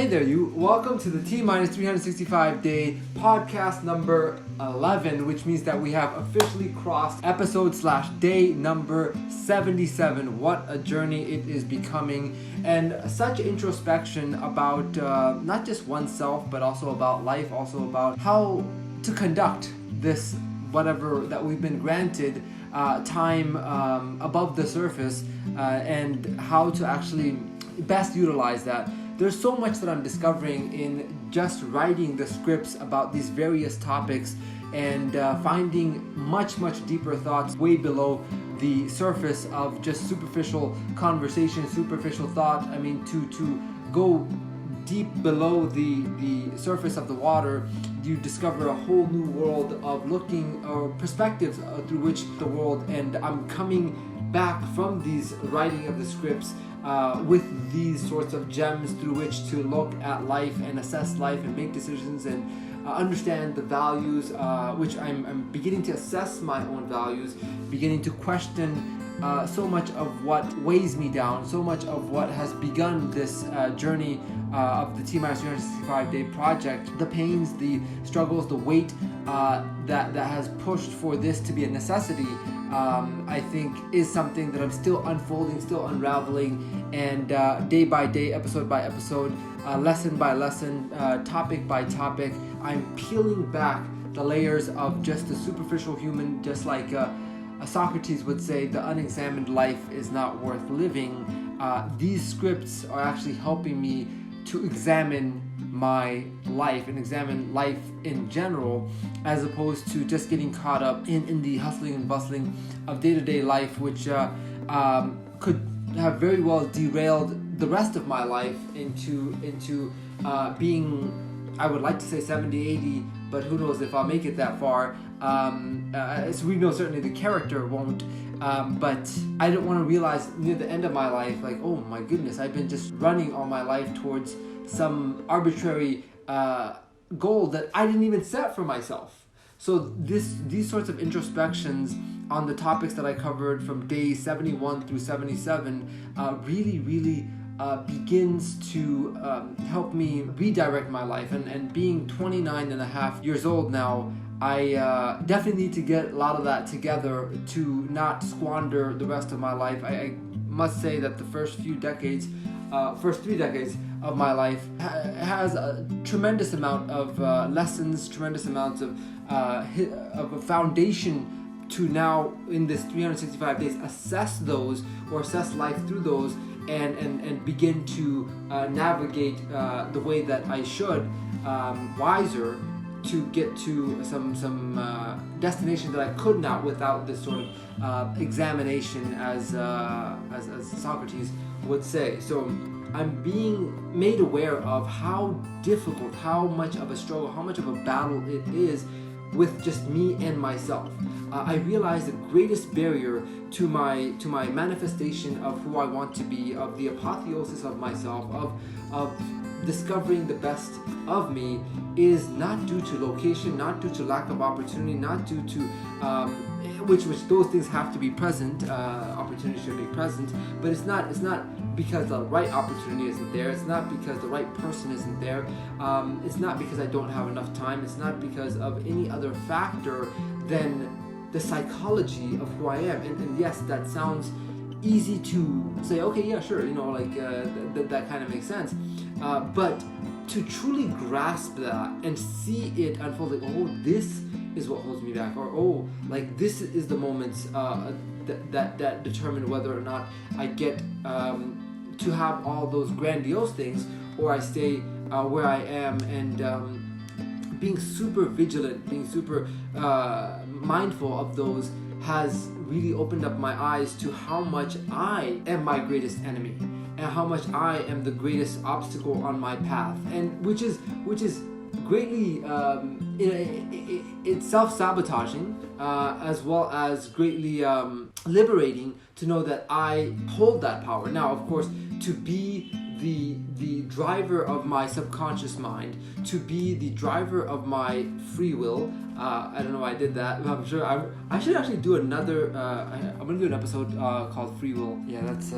Hey there, you. Welcome to the T-365 day podcast number 11, which means that we have officially crossed episode/day number 77. What a journey it is becoming, and such introspection about not just oneself, but also about life, also about how to conduct this whatever that we've been granted time above the surface, and how to actually best utilize that. There's so much that I'm discovering in just writing the scripts about these various topics and finding much deeper thoughts way below the surface of just superficial conversation, superficial thought. I mean, to go deep below the surface of the water, you discover a whole new world of looking or perspectives through which the world, and I'm coming back from these writing of the scripts with these sorts of gems through which to look at life and assess life and make decisions and understand the values, which I'm beginning to assess my own values, beginning to question so much of what weighs me down, so much of what has begun this journey of the T-365 day project, the pains, the struggles, the weight that has pushed for this to be a necessity. I think is something that I'm still unfolding, still unraveling, and day by day, episode by episode, lesson by lesson, topic by topic, I'm peeling back the layers of just the superficial human, just like Socrates would say, the unexamined life is not worth living. These scripts are actually helping me to examine my life and examine life in general, as opposed to just getting caught up in the hustling and bustling of day-to-day life, which could have very well derailed the rest of my life into being, I would like to say 70, 80, but who knows if I'll make it that far. So we know certainly the character won't, but I don't want to realize near the end of my life, like, oh my goodness, I've been just running all my life towards some arbitrary goal that I didn't even set for myself. So these sorts of introspections on the topics that I covered from day 71 through 77 really begins to help me redirect my life. And being 29 and a half years old now, I definitely need to get a lot of that together to not squander the rest of my life. I must say that the first 3 decades of my life has a tremendous amount of lessons, tremendous amounts of a foundation to now, in this 365 days, assess those or assess life through those, and begin to navigate the way that I should, wiser, to get to some destination that I could not without this sort of examination, as Socrates would say. So I'm being made aware of how difficult, how much of a struggle, how much of a battle it is with just me and myself. I realize the greatest barrier to my manifestation of who I want to be, of the apotheosis of myself, of discovering the best of me, is not due to location, not due to lack of opportunity, not due to which those things have to be present. Opportunity should be present, but it's not because the right opportunity isn't there. It's not because the right person isn't there. It's not because I don't have enough time. It's not because of any other factor than the psychology of who I am. And yes, that sounds easy to say, okay, yeah, sure, that kind of makes sense. But to truly grasp that and see it unfold, like, oh, this is what holds me back, or oh, like, this is the moments that determine whether or not I get to have all those grandiose things, or I stay where I am. And being super vigilant, being super mindful of those has really opened up my eyes to how much I am my greatest enemy, and how much I am the greatest obstacle on my path, and which is greatly it's self-sabotaging, as well as greatly liberating to know that I hold that power. Now, of course, to be the driver of my subconscious mind to be the driver of my free will. I don't know why I did that, but I'm sure I should actually do another. I'm gonna do an episode called Free Will. Yeah, that's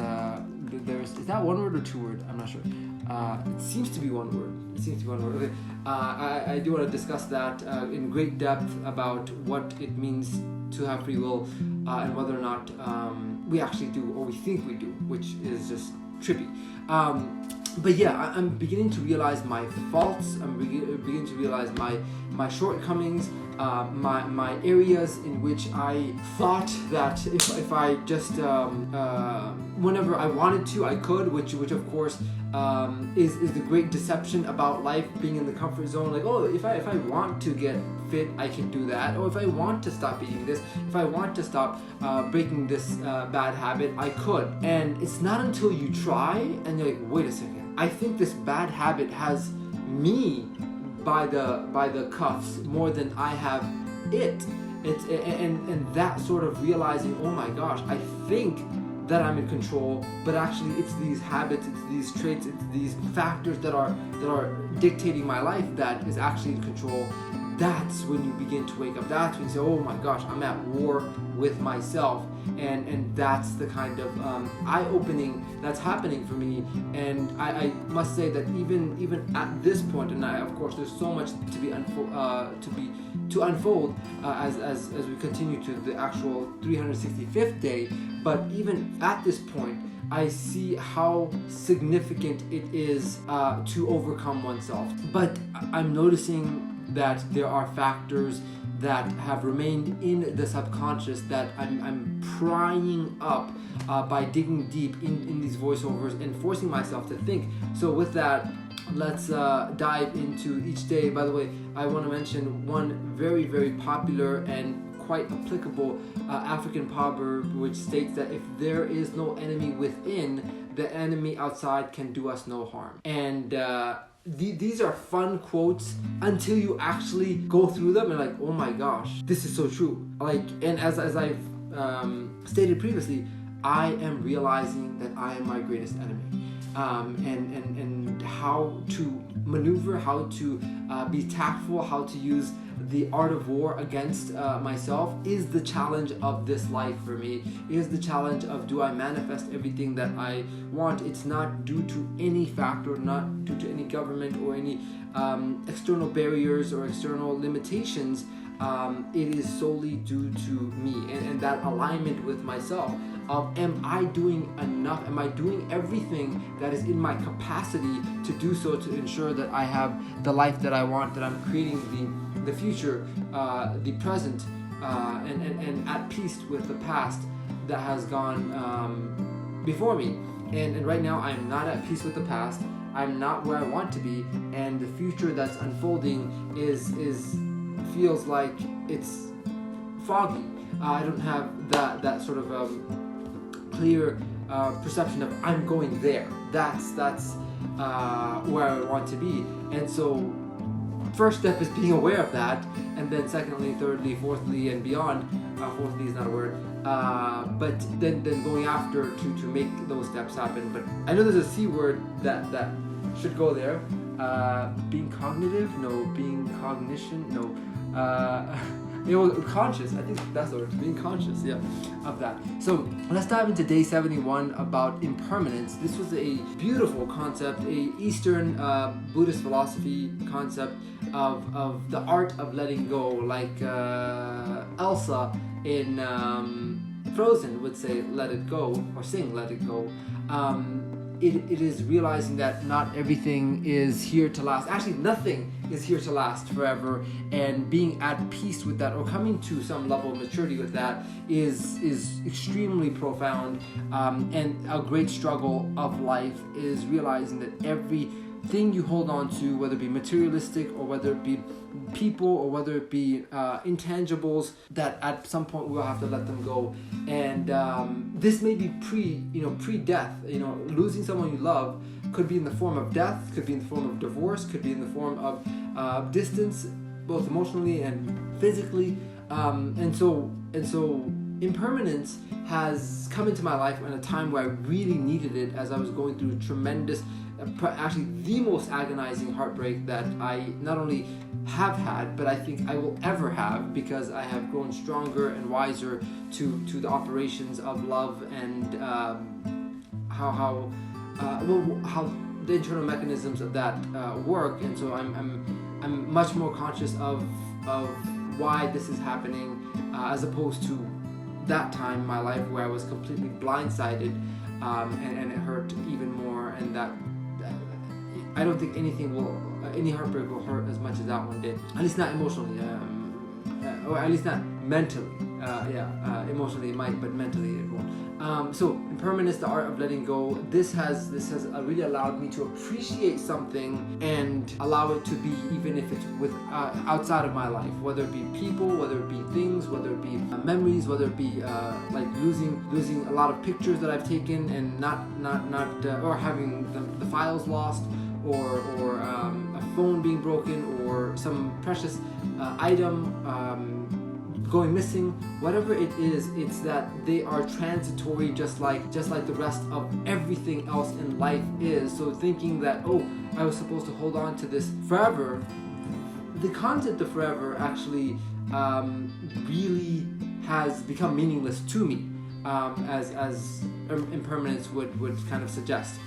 is that one word or two word? I'm not sure. It seems to be one word. Okay. I do want to discuss that in great depth about what it means to have free will and whether or not we actually do or we think we do, which is just trippy. But yeah, I'm beginning to realize my faults. I'm beginning to realize my shortcomings, my areas in which I thought that if I just whenever I wanted to, I could, which of course is the great deception about life, being in the comfort zone. Like, oh, if I want to get fit, I can do that. Or if I want to stop eating this, if I want to stop breaking this bad habit, I could. And it's not until you try and you're like, wait a second, I think this bad habit has me by the cuffs more than I have it. And that sort of realizing, oh my gosh, I think that I'm in control, but actually it's these habits, it's these traits, it's these factors that are dictating my life that is actually in control. That's when you begin to wake up. That's when you say, oh my gosh, I'm at war with myself. And that's the kind of eye-opening that's happening for me. And I must say that even at this point, and of course there's so much to be unfold as we continue to the actual 365th day, but even at this point, I see how significant it is to overcome oneself. But I'm noticing that there are factors that have remained in the subconscious that I'm prying up by digging deep in these voiceovers and forcing myself to think. So with that, let's dive into each day. By the way, I want to mention one very, very popular and quite applicable African proverb, which states that if there is no enemy within, the enemy outside can do us no harm. And these are fun quotes until you actually go through them and like, oh my gosh, this is so true. Like, and as I've stated previously, I am realizing that I am my greatest enemy. And how to maneuver, how to be tactful, how to use the art of war against myself is the challenge of this life for me. Is the challenge of, do I manifest everything that I want? It's not due to any factor, not due to any government or any external barriers or external limitations. It is solely due to me and that alignment with myself. Am I doing enough? Am I doing everything that is in my capacity to do so to ensure that I have the life that I want, that I'm creating the future, the present, and at peace with the past that has gone before me. And right now I am not at peace with the past. I'm not where I want to be, and the future that's unfolding feels like it's foggy. I don't have that sort of clear perception of I'm going there. That's where I want to be. And so first step is being aware of that, and then secondly, thirdly, fourthly, and beyond. Fourthly is not a word, but then going after to make those steps happen. But I know there's a C word that should go there. Being cognitive? No. Being cognition? No. Conscious. I think that's the word. Being conscious, yeah, of that. So let's dive into day 71 about impermanence. This was a beautiful concept, a Eastern Buddhist philosophy concept of the art of letting go, like Elsa in Frozen would say, "Let it go," or sing "Let it go." It is realizing that not everything is here to last. Actually, nothing is here to last forever, and being at peace with that, or coming to some level of maturity with that, is extremely profound. And a great struggle of life is realizing that everything you hold on to, whether it be materialistic or whether it be people or whether it be intangibles, that at some point we'll have to let them go. And this may be pre-death. Losing someone you love could be in the form of death, could be in the form of divorce, could be in the form of distance, both emotionally and physically. And so impermanence has come into my life at a time where I really needed it, as I was going through tremendous actually the most agonizing heartbreak that I not only have had, but I think I will ever have, because I have grown stronger and wiser to the operations of love and how the internal mechanisms of that work. And so I'm much more conscious of why this is happening, as opposed to that time in my life where I was completely blindsided, and it hurt even more. And that I don't think any heartbreak will hurt as much as that one did. At least not emotionally, or at least not mentally. Emotionally it might, but mentally it won't. So impermanence, the art of letting go. This has really allowed me to appreciate something and allow it to be, even if it's with outside of my life, whether it be people, whether it be things, whether it be memories, whether it be like losing a lot of pictures that I've taken and not or having the files lost, or a phone being broken, or some precious item going missing. Whatever it is, it's that they are transitory, just like the rest of everything else in life is. So thinking that, oh, I was supposed to hold on to this forever, the concept of forever actually really has become meaningless to me, as impermanence would kind of suggest.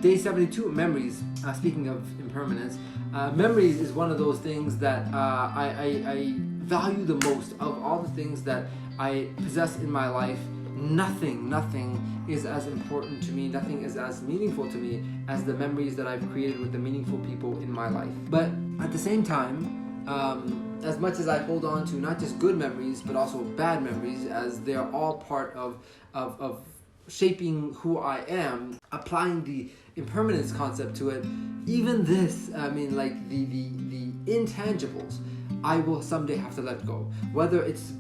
Day 72, memories. Speaking of impermanence, memories is one of those things that I value the most of all the things that I possess in my life. Nothing is as important to me, nothing is as meaningful to me as the memories that I've created with the meaningful people in my life. But at the same time, as much as I hold on to not just good memories but also bad memories, as they are all part of shaping who I am, applying the impermanence concept to it, even this, I mean, like the intangibles, I will someday have to let go. Whether it's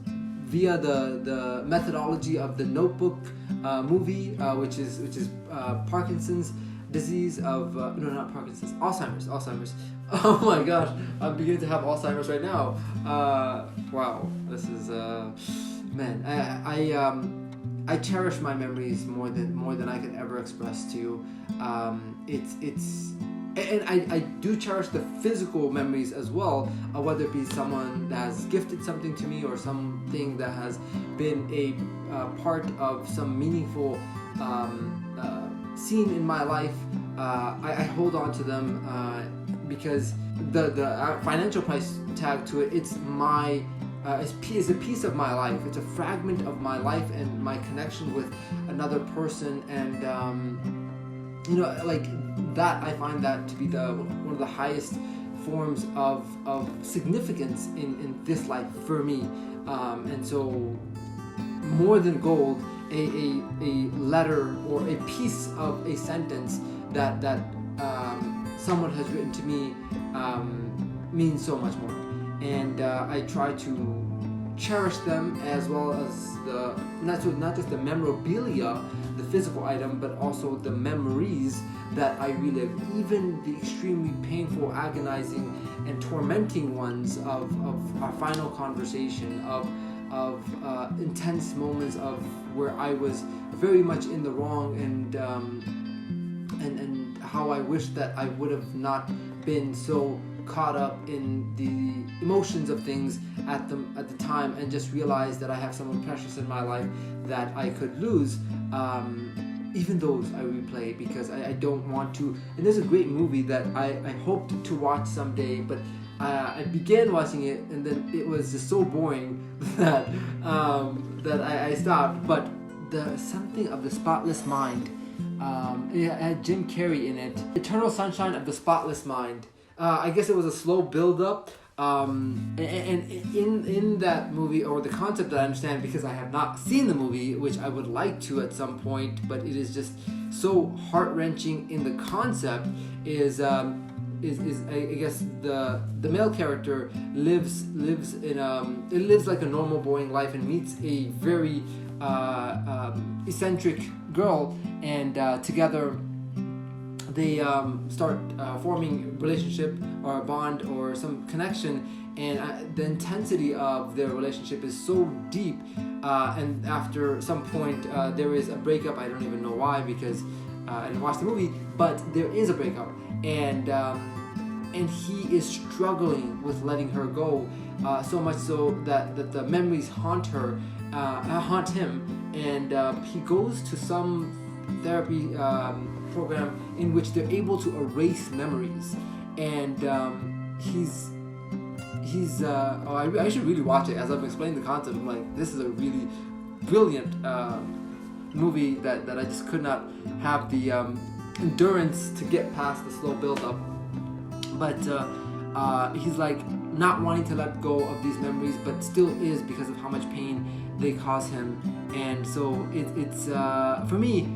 via the methodology of the Notebook movie, which is Parkinson's disease of not Parkinson's, Alzheimer's. Oh my gosh, I'm beginning to have Alzheimer's right now. Wow, this is man. I cherish my memories more than I can ever express to you. And I do cherish the physical memories as well, whether it be someone that has gifted something to me, or something that has been a part of some meaningful scene in my life. I hold on to them because the financial price tag to it, it's a piece of my life. It's a fragment of my life and my connection with another person, and like that, I find that to be one of the highest forms of significance in this life for me. And so, more than gold, a letter or a piece of a sentence that someone has written to me means so much more. And I try to cherish them, as well as not just the memorabilia, the physical item, but also the memories that I relive, even the extremely painful, agonizing, and tormenting ones of our final conversation, of intense moments of where I was very much in the wrong, and how I wish that I would have not been so caught up in the emotions of things at the time, and just realized that I have someone precious in my life that I could lose. Even those I replay, because I don't want to. And there's a great movie that I hoped to watch someday, but I began watching it, and then it was just so boring that I stopped. But something of the Spotless Mind, it had Jim Carrey in it. Eternal Sunshine of the Spotless Mind. I guess it was a slow build-up. And in that movie, or the concept that I understand, because I have not seen the movie, which I would like to at some point, but it is just so heart-wrenching in the concept, is I guess the male character lives like a normal, boring life, and meets a very eccentric girl, and together they start forming relationship or a bond or some connection, and the intensity of their relationship is so deep, and after some point there is a breakup. I don't even know why, because and watch the movie, but there is a breakup, and he is struggling with letting her go, so much so that the memories haunt him, and he goes to some therapy program in which they're able to erase memories, and I should really watch it. As I'm explaining the concept, I'm like, this is a really brilliant movie that I just could not have the endurance to get past the slow build up. But he's like not wanting to let go of these memories, but still is, because of how much pain they cause him. And so it's for me,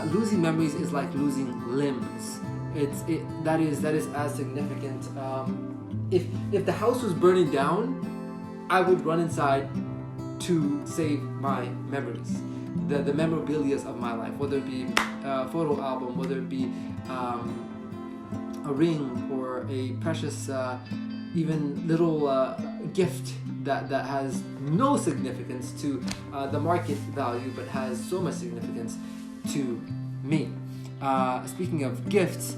losing memories is like losing limbs. That is as significant. If the house was burning down, I would run inside to save my memories, the memorabilia of my life, whether it be a photo album, whether it be a ring or a precious, even little gift that has no significance to the market value, but has so much significance to me. Speaking of gifts,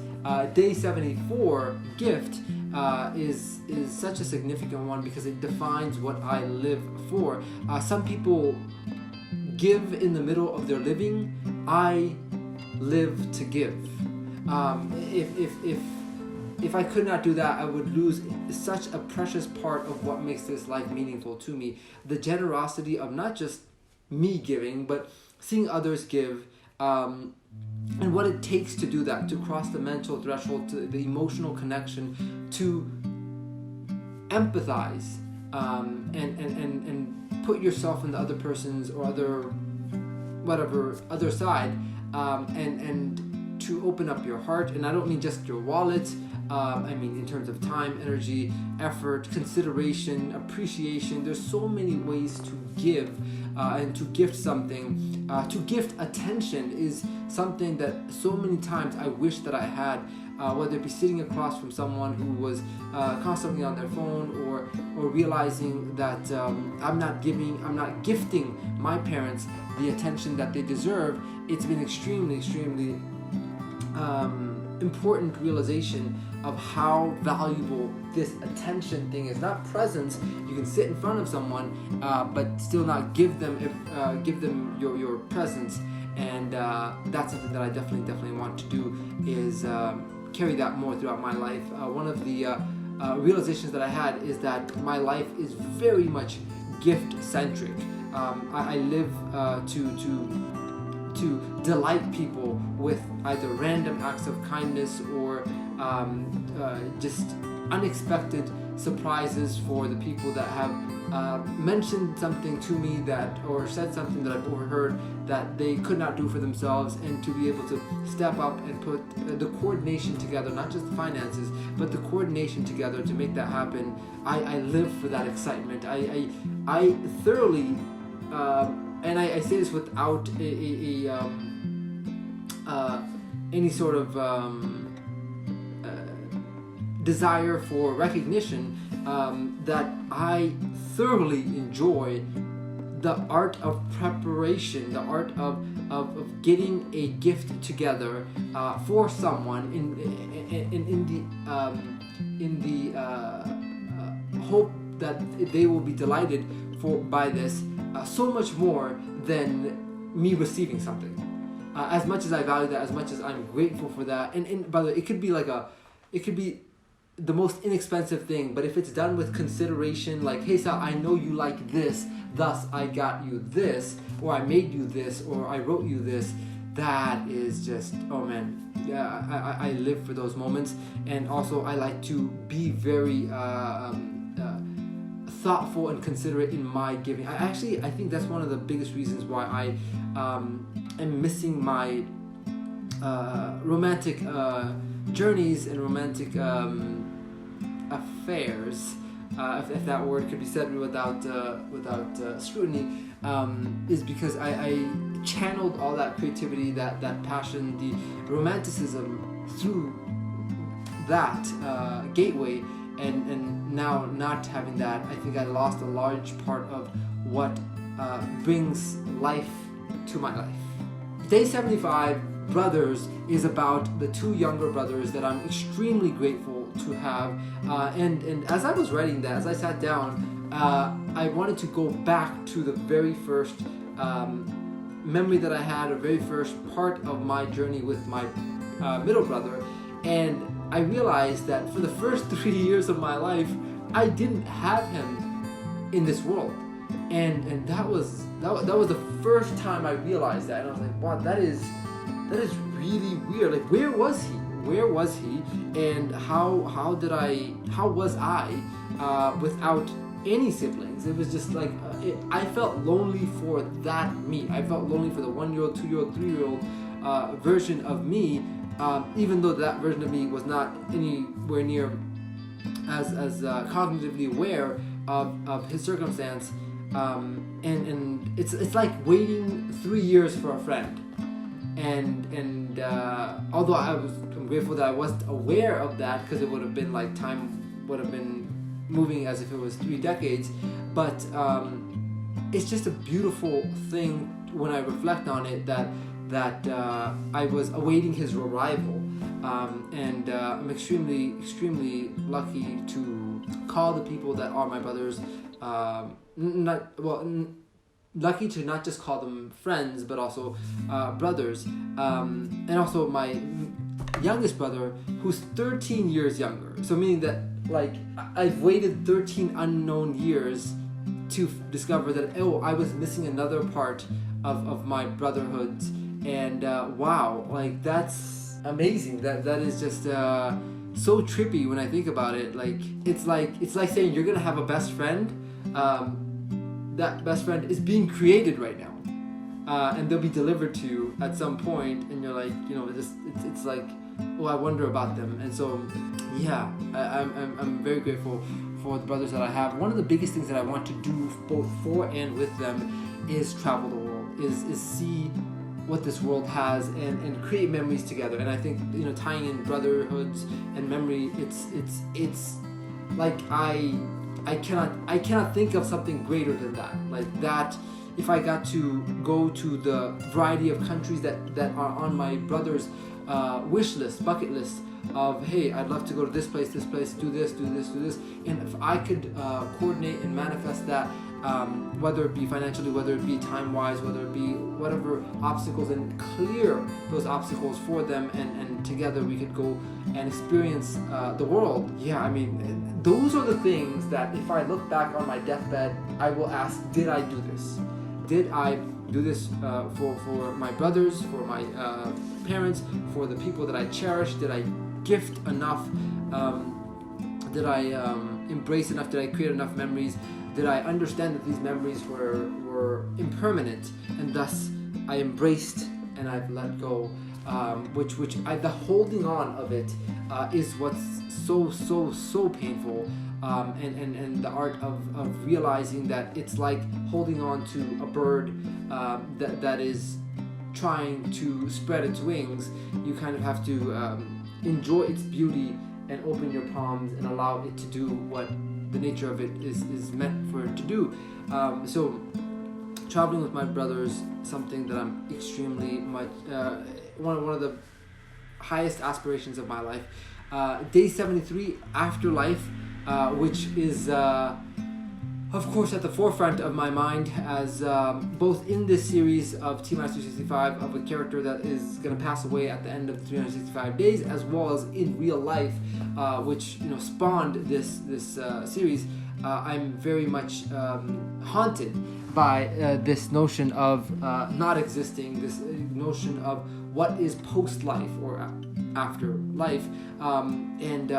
Day 74 gift is such a significant one because it defines what I live for. Some people give in the middle of their living. I live to give. If I could not do that, I would lose such a precious part of what makes this life meaningful to me. The generosity of not just me giving, but seeing others give, and what it takes to do that, to cross the mental threshold, to the emotional connection, to empathize, and put yourself in the other person's or other side, and to open up your heart. And I don't mean just your wallet. I mean in terms of time, energy, effort, consideration, appreciation. There's so many ways to give, and to gift something. To gift attention is something that so many times I wish that I had, whether it be sitting across from someone who was constantly on their phone, or realizing that I'm not gifting my parents the attention that they deserve. It's been extremely important realization of how valuable this attention thing is. Not presence. You can sit in front of someone, but still not give them your presence. And that's something that I definitely want to do, is carry that more throughout my life. One of the realizations that I had is that my life is very much gift centric. I live to delight people with either random acts of kindness or just unexpected surprises for the people that have mentioned something to me or said something that I've overheard that they could not do for themselves, and to be able to step up and put the coordination together, not just the finances, but the coordination together to make that happen. I live for that excitement. I thoroughly, and I say this without any sort of desire for recognition, that I thoroughly enjoy the art of preparation, the art of getting a gift together for someone in the hope that they will be delighted by this, so much more than me receiving something. As much as I value that, as much as I'm grateful for that, and by the way, it could be the most inexpensive thing, but if it's done with consideration, like, hey Sal, I know you like this, thus I got you this, or I made you this, or I wrote you this, that is just, oh man, yeah, I live for those moments. And also I like to be very thoughtful and considerate in my giving. I think that's one of the biggest reasons why I am missing my romantic journeys and romantic affairs, if that word could be said without scrutiny, is because I channeled all that creativity, that passion, the romanticism through that gateway, and now not having that, I think I lost a large part of what brings life to my life. Day 75, brothers is about the two younger brothers that I'm extremely grateful to have. And as I was writing that, as I sat down, I wanted to go back to the very first memory that I had, or very first part of my journey with my middle brother. And I realized that for the first 3 years of my life, I didn't have him in this world. And that was the first time I realized that. And I was like, wow, that is really weird. Like, where was he? And how was I without any siblings? It was just like I felt lonely for that me. I felt lonely for the 1-year-old, 2-year-old, 3-year-old version of me, even though that version of me was not anywhere near as cognitively aware of his circumstance. And it's like waiting 3 years for a friend. And although I'm grateful that I wasn't aware of that, because it would have been like time would have been moving as if it was 3 decades, but it's just a beautiful thing when I reflect on it that I was awaiting his arrival, and I'm extremely lucky to call the people that are my brothers, lucky to not just call them friends, but also brothers, and also my youngest brother, who's 13 years younger. So meaning that, like, I've waited 13 unknown years to discover that, I was missing another part of my brotherhood. And wow, like, that's amazing. That is just so trippy when I think about it. Like, it's like saying you're gonna have a best friend. That best friend is being created right now, and they'll be delivered to you at some point, and you're like, it's like, I wonder about them. And so, yeah, I'm very grateful for the brothers that I have. One of the biggest things that I want to do both for and with them is travel the world, is see what this world has, and create memories together. And I think, tying in brotherhoods and memory, it's like I cannot think of something greater than that. Like that, if I got to go to the variety of countries that are on my brother's wish list, bucket list of, hey, I'd love to go to this place, do this, and if I could coordinate and manifest that, whether it be financially, whether it be time-wise, whether it be whatever obstacles, and clear those obstacles for them, and together we could go and experience the world. Yeah, I mean, those are the things that if I look back on my deathbed, I will ask, did I do this? Did I do this for my brothers, for my parents, for the people that I cherish? Did I gift enough? Did I embrace enough? Did I create enough memories? Did I understand that these memories were impermanent, and thus I embraced and I've let go? The holding on of it is what's so painful, and the art of realizing that it's like holding on to a bird that is trying to spread its wings. You kind of have to enjoy its beauty and open your palms and allow it to do what the nature of it is meant for it to do. So traveling with my brothers, something that I'm extremely much one of the highest aspirations of my life. Day 73, Afterlife, which is of course at the forefront of my mind, as both in this series of T-365 of a character that is going to pass away at the end of the 365 days, as well as in real life, which spawned this series. I'm very much haunted by this notion of not existing, this notion of what is post-life or after life, and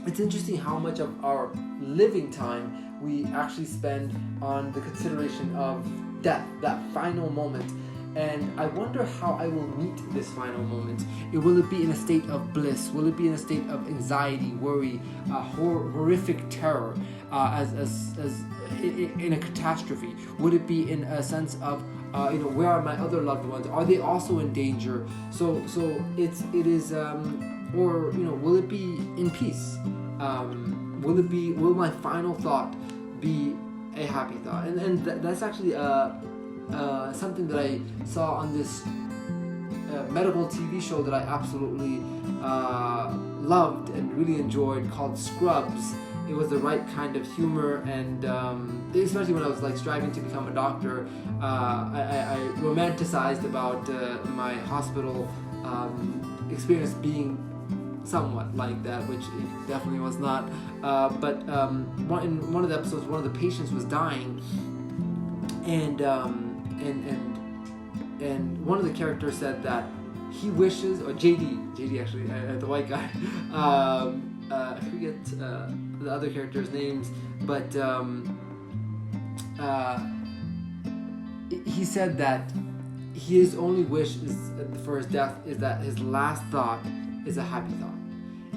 it's interesting how much of our living time we actually spend on the consideration of death, that final moment. And I wonder how I will meet this final moment. Will it be in a state of bliss? Will it be in a state of anxiety, worry, horrific terror, as in a catastrophe? Would it be in a sense of where are my other loved ones? Are they also in danger? So it is, or will it be in peace? Will my final thought be a happy thought? And that's actually something that I saw on this medical TV show that I absolutely loved and really enjoyed called Scrubs. It was the right kind of humor, and especially when I was like striving to become a doctor, I romanticized about my hospital experience being somewhat like that, which it definitely was not. But in one of the episodes, one of the patients was dying, and one of the characters said that he wishes, or JD actually, the white guy. I forget the other characters' names, but he said that his only wish for his death is that his last thought is a happy thought.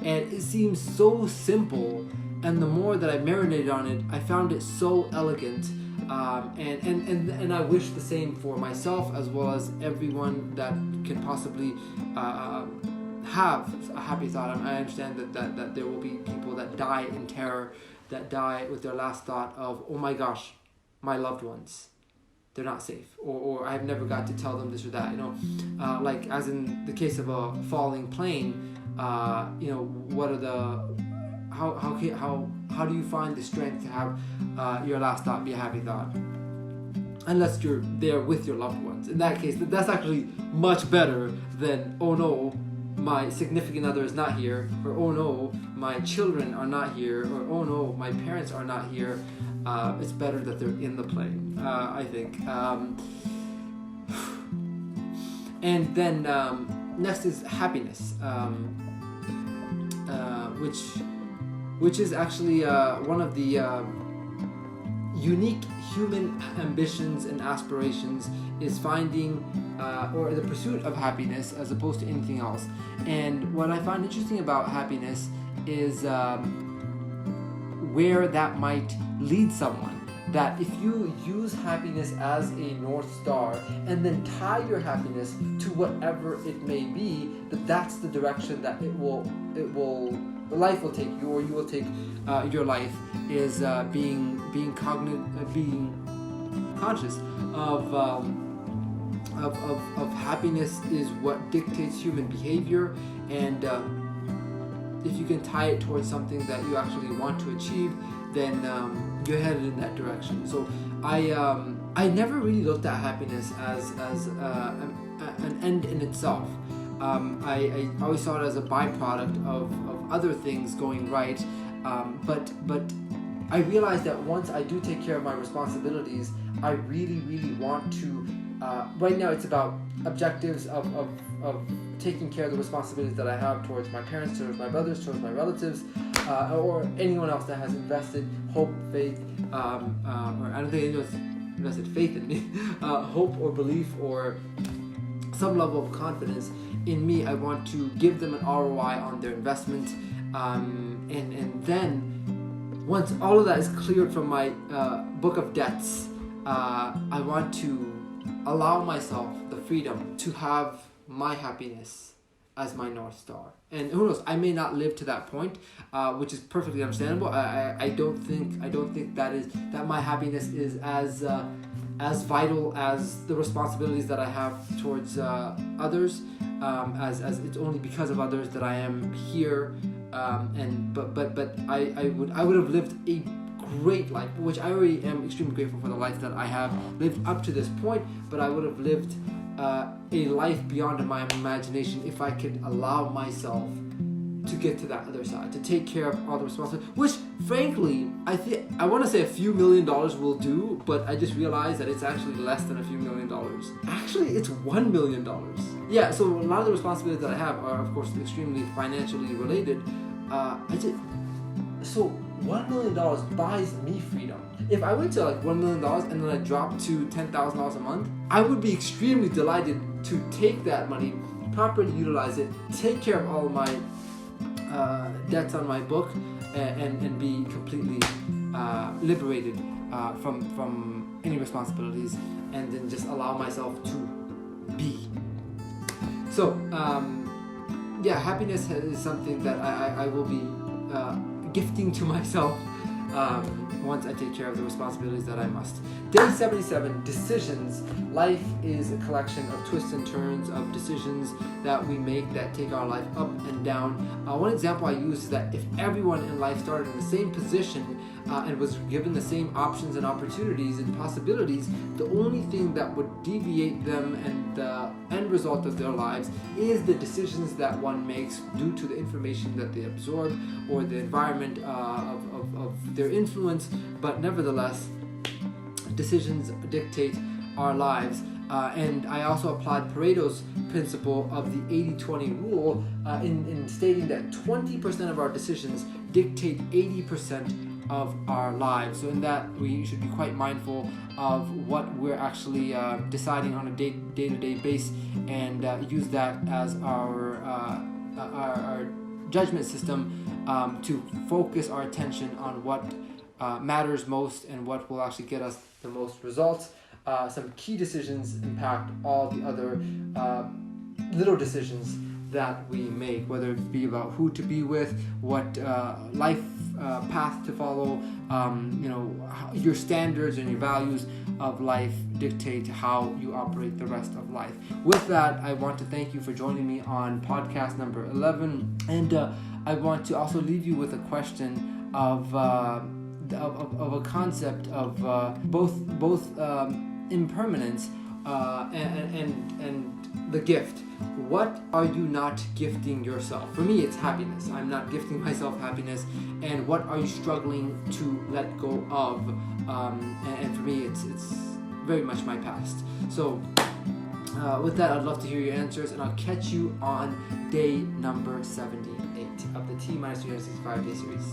And it seems so simple, and the more that I marinated on it, I found it so elegant. And I wish the same for myself as well as everyone that can possibly have a happy thought. I understand that there will be people that die in terror, that die with their last thought of, oh my gosh, my loved ones, they're not safe, or I've never got to tell them this or that, you know, like as in the case of a falling plane, you know, what are the, how do you find the strength to have your last thought be a happy thought? Unless you're there with your loved ones. In that case, that's actually much better than, oh no, my significant other is not here, or oh no, my children are not here, or oh no, my parents are not here. It's better that they're in the plane, I think. And then next is happiness, which is actually one of the unique human ambitions and aspirations, is finding or the pursuit of happiness as opposed to anything else. And what I find interesting about happiness is where that might lead someone. That if you use happiness as a North Star and then tie your happiness to whatever it may be, that's the direction that life will take you, or you will take your life, is being conscious of happiness is what dictates human behavior, and if you can tie it towards something that you actually want to achieve, then you're headed in that direction. So I never really looked at happiness as an end in itself. I always saw it as a byproduct of other things going right, but I realized that once I do take care of my responsibilities, I really want to. Right now, it's about objectives of taking care of the responsibilities that I have towards my parents, towards my brothers, towards my relatives, or anyone else that has invested hope, faith, or I don't think anyone's invested faith in me, hope or belief or some level of confidence in me. I want to give them an ROI on their investment, and then once all of that is cleared from my book of debts, I want to allow myself the freedom to have my happiness as my North Star. And who knows, I may not live to that point, which is perfectly understandable. I don't think that my happiness is as vital as the responsibilities that I have towards others, as it's only because of others that I am here. But I would have lived a great life, which I already am extremely grateful for the life that I have lived up to this point, but I would have lived a life beyond my imagination if I could allow myself to get to that other side, to take care of all the responsibilities, which frankly, I want to say a few $1 million will do, but I just realized that it's actually less than a few $1 million. Actually, it's $1 million. Yeah, so a lot of the responsibilities that I have are, of course, extremely financially related. So $1 million buys me freedom. If I went to like $1 million and then I dropped to $10,000 a month, I would be extremely delighted to take that money, properly utilize it, take care of all of my debts on my book, and be completely liberated from any responsibilities, and then just allow myself to be. So happiness is something that I will be gifting to myself once I take care of the responsibilities that I must. Day 77, decisions. Life is a collection of twists and turns of decisions that we make that take our life up and down. One example I use is that if everyone in life started in the same position and was given the same options and opportunities and possibilities, the only thing that would deviate them and the end result of their lives is the decisions that one makes due to the information that they absorb or the environment of their influence. But nevertheless, decisions dictate our lives. And I also applied Pareto's principle of the 80-20 rule in stating that 20% of our decisions dictate 80% of our lives. So in that, we should be quite mindful of what we're actually deciding on a day-to-day basis, and use that as our judgment system to focus our attention on what matters most and what will actually get us the most results. Some key decisions impact all the other little decisions that we make, whether it be about who to be with, what life path to follow, your standards and your values of life dictate how you operate the rest of life. With that, I want to thank you for joining me on podcast number 11, and I want to also leave you with a question of a concept of both impermanence and the gift. What are you not gifting yourself? For me, it's happiness. I'm not gifting myself happiness. And what are you struggling to let go of? And for me, it's very much my past. So with that, I'd love to hear your answers, and I'll catch you on day number 78 of the T-365 day series.